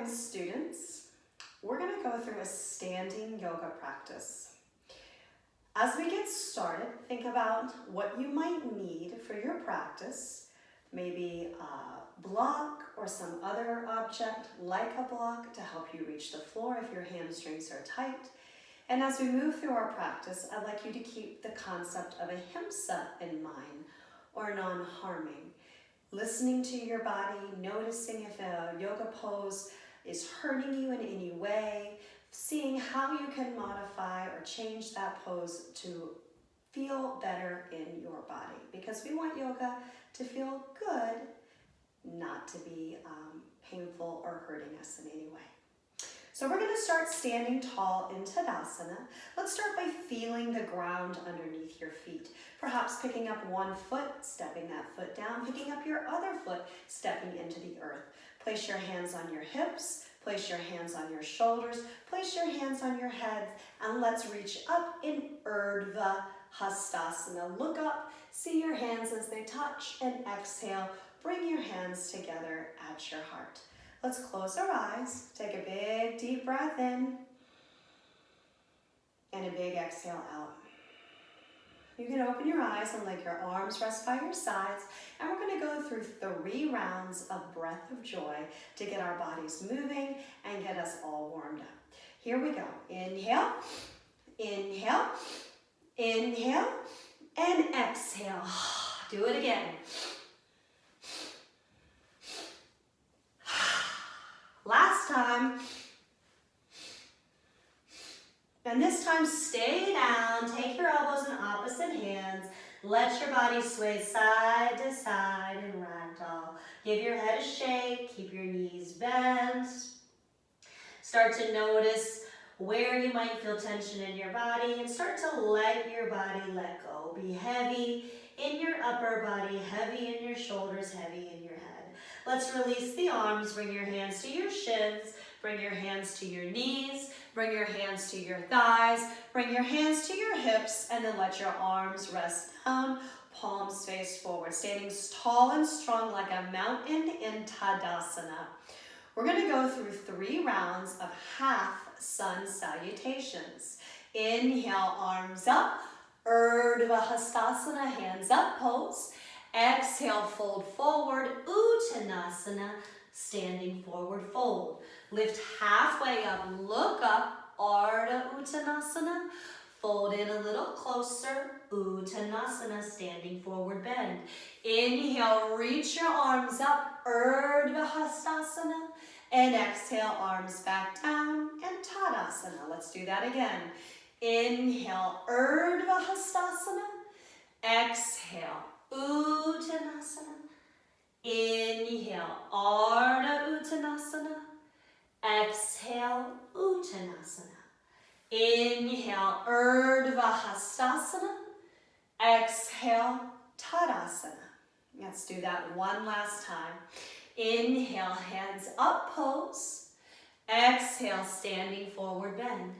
morning, students. We're going to go through a standing yoga practice. As we get started, think about what you might need for your practice. Maybe a block or some other object like a block to help you reach the floor if your hamstrings are tight. And as we move through our practice, I'd like you to keep the concept of ahimsa in mind, or non-harming. Listening to your body, noticing if a yoga pose is hurting you in any way, seeing how you can modify or change that pose to feel better in your body. Because we want yoga to feel good, not to be painful or hurting us in any way. So we're going to start standing tall in Tadasana. Let's start by feeling the ground underneath your feet. Perhaps picking up one foot, stepping that foot down, picking up your other foot, stepping into the earth. Place your hands on your hips, place your hands on your shoulders, place your hands on your head, and let's reach up in Urdhva Hastasana. Look up, see your hands as they touch, and exhale. Bring your hands together at your heart. Let's close our eyes, take a big deep breath in, and a big exhale out. You can open your eyes and let your arms rest by your sides, and we're going to go through 3 rounds of breath of joy to get our bodies moving and get us all warmed up. Here we go. Inhale, inhale, inhale, and exhale. Do it again. Last time. And this time, stay down, take your elbows in opposite hands, let your body sway side to side in ragdoll. Give your head a shake, keep your knees bent. Start to notice where you might feel tension in your body and start to let your body let go. Be heavy in your upper body, heavy in your shoulders, heavy in your head. Let's release the arms, bring your hands to your shins, bring your hands to your knees, bring your hands to your thighs, bring your hands to your hips, and then let your arms rest down, palms face forward, standing tall and strong like a mountain in Tadasana. We're going to go through 3 rounds of half sun salutations. Inhale, arms up, Urdhva Hastasana, hands up pose. Exhale, fold forward, Uttanasana, standing forward fold. Lift halfway up, look up, Ardha Uttanasana. Fold in a little closer, Uttanasana, standing forward bend. Inhale, reach your arms up, Urdhva Hastasana. And exhale, arms back down, and Tadasana. Let's do that again. Inhale, Urdhva Hastasana. Exhale, Uttanasana. Inhale, Ardha Uttanasana. Exhale, Uttanasana. Inhale, Urdhva Hastasana. Exhale, Tadasana. Let's do that one last time. Inhale, hands up pose. Exhale, standing forward bend.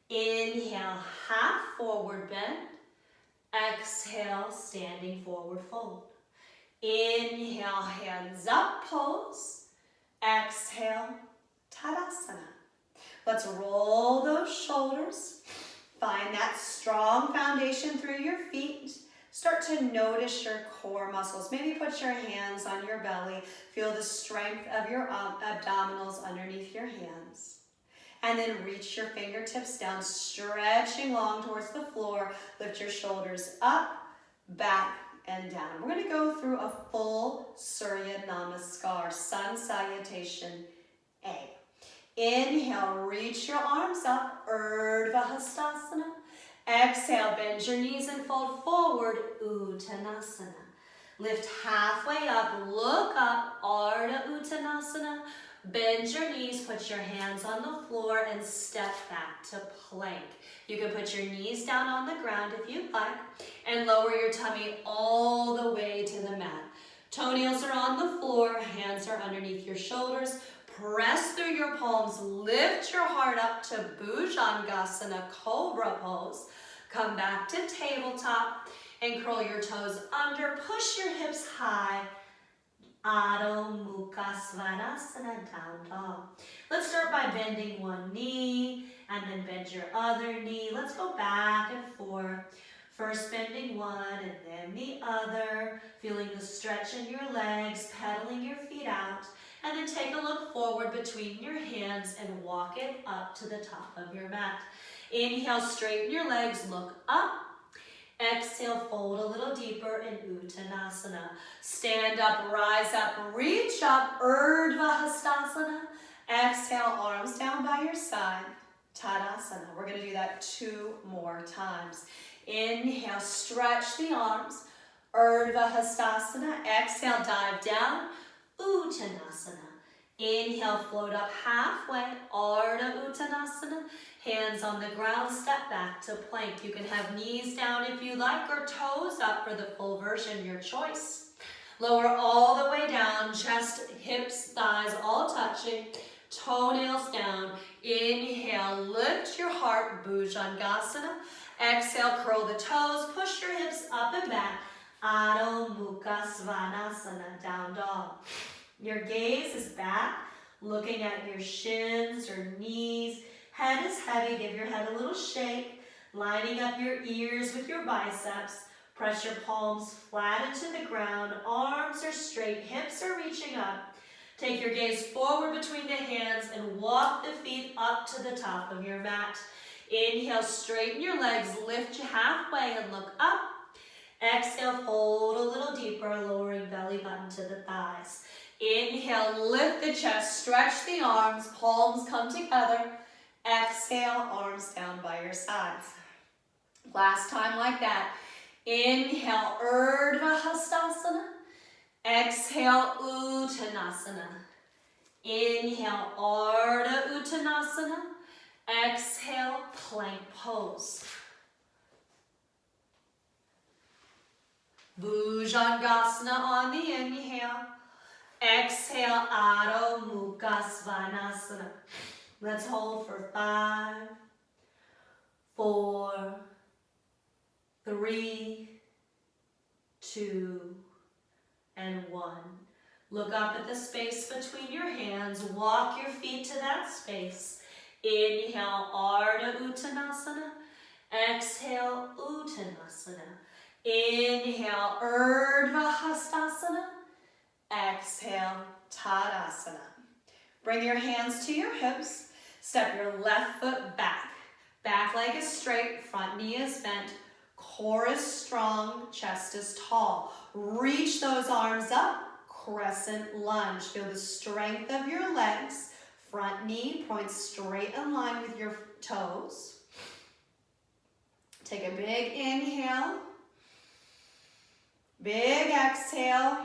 Inhale, half forward bend. Exhale, standing forward fold. Inhale, hands up pose. Exhale, Tadasana. Let's roll those shoulders. Find that strong foundation through your feet. Start to notice your core muscles. Maybe put your hands on your belly. Feel the strength of your abdominals underneath your hands. And then reach your fingertips down, stretching long towards the floor. Lift your shoulders up, back, and down. We're going to go through a full Surya Namaskar, sun salutation A. Inhale, reach your arms up, Urdhva Hastasana. Exhale, bend your knees and fold forward, Uttanasana. Lift halfway up, look up, Ardha Uttanasana. Bend your knees, put your hands on the floor, and step back to plank. You can put your knees down on the ground if you'd like, and lower your tummy all the way to the mat. Toenails are on the floor, hands are underneath your shoulders. Press through your palms, lift your heart up to Bhujangasana, Cobra pose. Come back to tabletop and curl your toes under. Push your hips high, Adho Mukha Mukha Svanasana, down dog. Let's start by bending one knee and then bend your other knee. Let's go back and forth. First bending one and then the other. Feeling the stretch in your legs, pedaling your feet out. And then take a look forward between your hands and walk it up to the top of your mat. Inhale, straighten your legs, look up. Exhale, fold a little deeper in Uttanasana. Stand up, rise up, reach up, Urdhva Hastasana. Exhale, arms down by your side, Tadasana. We're going to do that 2 more times. Inhale, stretch the arms, Urdhva Hastasana. Exhale, dive down, Uttanasana. Inhale, float up halfway, Ardha Uttanasana. Hands on the ground, step back to plank. You can have knees down if you like, or toes up for the full version, your choice. Lower all the way down, chest, hips, thighs all touching, toenails down. Inhale, lift your heart, Bhujangasana. Exhale, curl the toes, push your hips up and back. Adho Mukha Svanasana, down dog. Your gaze is back, looking at your shins or knees. Head is heavy, give your head a little shake, lining up your ears with your biceps. Press your palms flat into the ground, arms are straight, hips are reaching up. Take your gaze forward between the hands and walk the feet up to the top of your mat. Inhale, straighten your legs, lift you halfway and look up. Exhale, fold a little deeper, lowering belly button to the thighs. Inhale, lift the chest, stretch the arms, palms come together. Exhale, arms down by your sides. Last time like that. Inhale, Urdhva Hastasana. Exhale, Uttanasana. Inhale, Ardha Uttanasana. Exhale, plank pose. Bhujangasana on the inhale. Exhale, Adho Mukha Svanasana. Let's hold for 5, 4, 3, 2, and 1. Look up at the space between your hands. Walk your feet to that space. Inhale, Ardha Uttanasana. Exhale, Uttanasana. Inhale, Urdhva Hastasana. Exhale, Tadasana. Bring your hands to your hips. Step your left foot back. Back leg is straight, front knee is bent. Core is strong, chest is tall. Reach those arms up, Crescent Lunge. Feel the strength of your legs. Front knee points straight in line with your toes. Take a big inhale. Big exhale.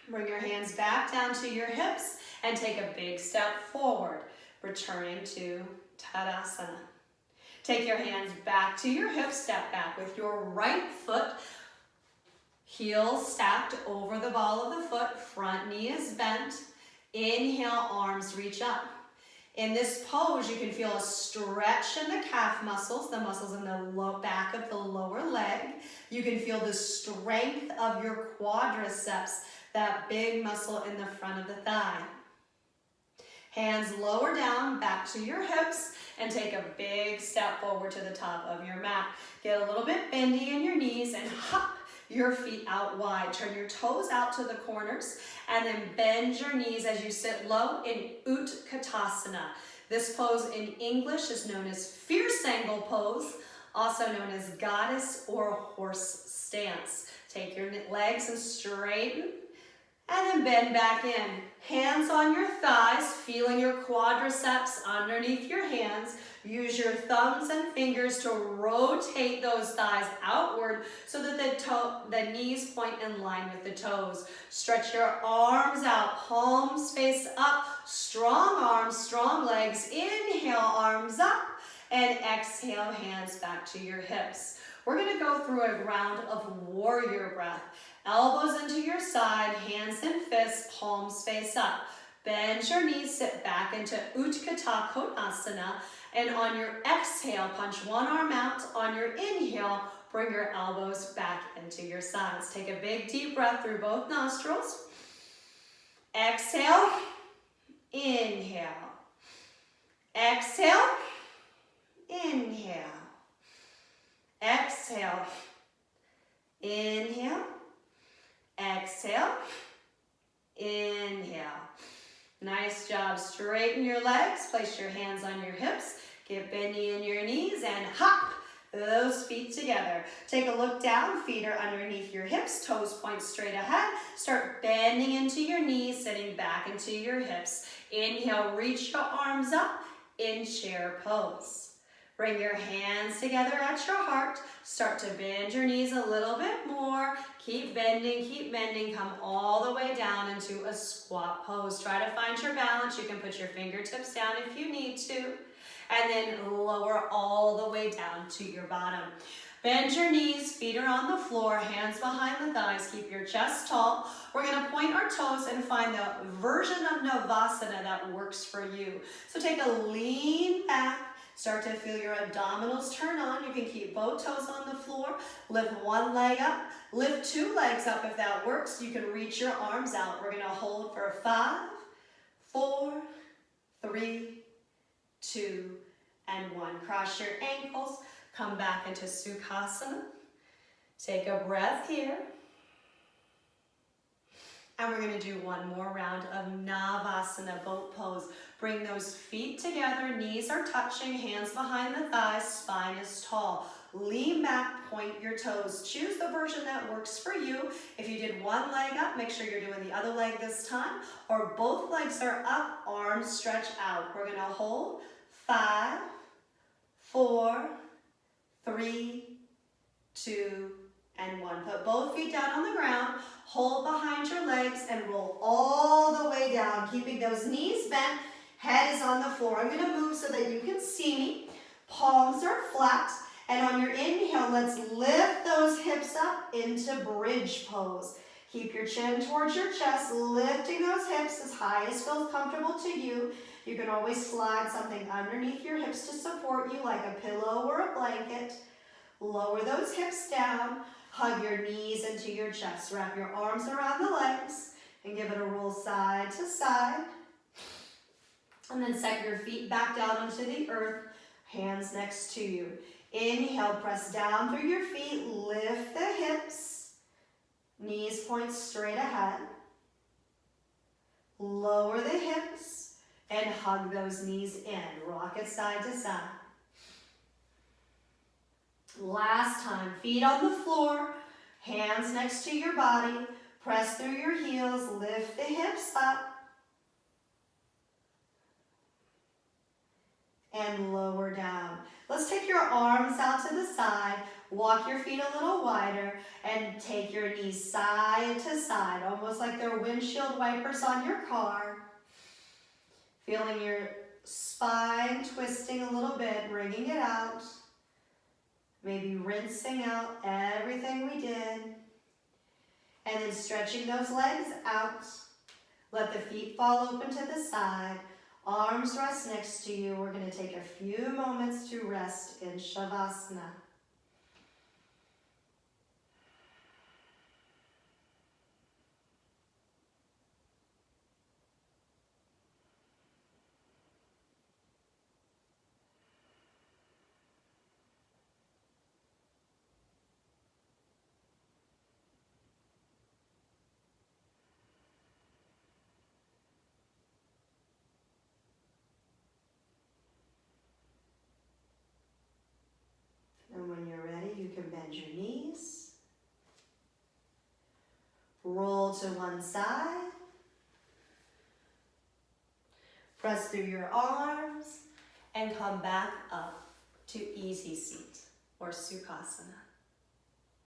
Bring your hands back down to your hips and take a big step forward, returning to Tadasana. Take your hands back to your hips, step back with your right foot, heels stacked over the ball of the foot, front knee is bent. Inhale, arms reach up. In this pose, you can feel a stretch in the calf muscles, the muscles in the back of the lower leg. You can feel the strength of your quadriceps, that big muscle in the front of the thigh. Hands lower down, back to your hips, and take a big step forward to the top of your mat. Get a little bit bendy in your knees and hop your feet out wide. Turn your toes out to the corners, and then bend your knees as you sit low in Utkatasana. This pose in English is known as fierce angle pose, also known as goddess or horse stance. Take your legs and straighten, and then bend back in. Hands on your thighs, feeling your quadriceps underneath your hands. Use your thumbs and fingers to rotate those thighs outward so that the knees point in line with the toes. Stretch your arms out, palms face up, strong arms, strong legs. Inhale, arms up, and exhale, hands back to your hips. We're gonna go through a round of warrior breath. Elbows into your side, hands and fists, palms face up. Bend your knees, sit back into Utkata Konasana, and on your exhale, punch one arm out. On your inhale, bring your elbows back into your sides. Take a big deep breath through both nostrils. Exhale, inhale. Exhale, inhale. Exhale, inhale. Exhale, inhale. Nice job. Straighten your legs. Place your hands on your hips. Get bendy in your knees and hop those feet together. Take a look down. Feet are underneath your hips. Toes point straight ahead. Start bending into your knees, sitting back into your hips. Inhale, reach your arms up in chair pose. Bring your hands together at your heart. Start to bend your knees a little bit more. Keep bending, keep bending. Come all the way down into a squat pose. Try to find your balance. You can put your fingertips down if you need to. And then lower all the way down to your bottom. Bend your knees, feet are on the floor, hands behind the thighs. Keep your chest tall. We're going to point our toes and find the version of Navasana that works for you. So take a lean back. Start to feel your abdominals turn on. You can keep both toes on the floor. Lift one leg up. Lift two legs up if that works. You can reach your arms out. We're going to hold for 5, 4, 3, 2, and 1. Cross your ankles. Come back into Sukhasana. Take a breath here. And we're going to do one more round of Navasana, boat pose. Bring those feet together, knees are touching, hands behind the thighs, spine is tall. Lean back, point your toes. Choose the version that works for you. If you did one leg up, make sure you're doing the other leg this time. Or both legs are up, arms stretch out. We're going to hold 5, 4, 3, 2, and 1. Put both feet down on the ground. Hold behind your legs and roll all the way down, keeping those knees bent. Head is on the floor. I'm going to move so that you can see me. Palms are flat. And on your inhale, let's lift those hips up into bridge pose. Keep your chin towards your chest, lifting those hips as high as feels comfortable to you. You can always slide something underneath your hips to support you, like a pillow or a blanket. Lower those hips down. Hug your knees into your chest. Wrap your arms around the legs and give it a roll side to side. And then set your feet back down into the earth, hands next to you. Inhale, press down through your feet, lift the hips, knees point straight ahead. Lower the hips and hug those knees in. Rock it side to side. Last time, feet on the floor, hands next to your body. Press through your heels, lift the hips up. And lower down. Let's take your arms out to the side, walk your feet a little wider, and take your knees side to side, almost like they're windshield wipers on your car. Feeling your spine twisting a little bit, wringing it out. Maybe rinsing out everything we did. And then stretching those legs out. Let the feet fall open to the side. Arms rest next to you. We're going to take a few moments to rest in Savasana. And when you're ready, you can bend your knees. Roll to one side. Press through your arms and come back up to easy seat or Sukhasana.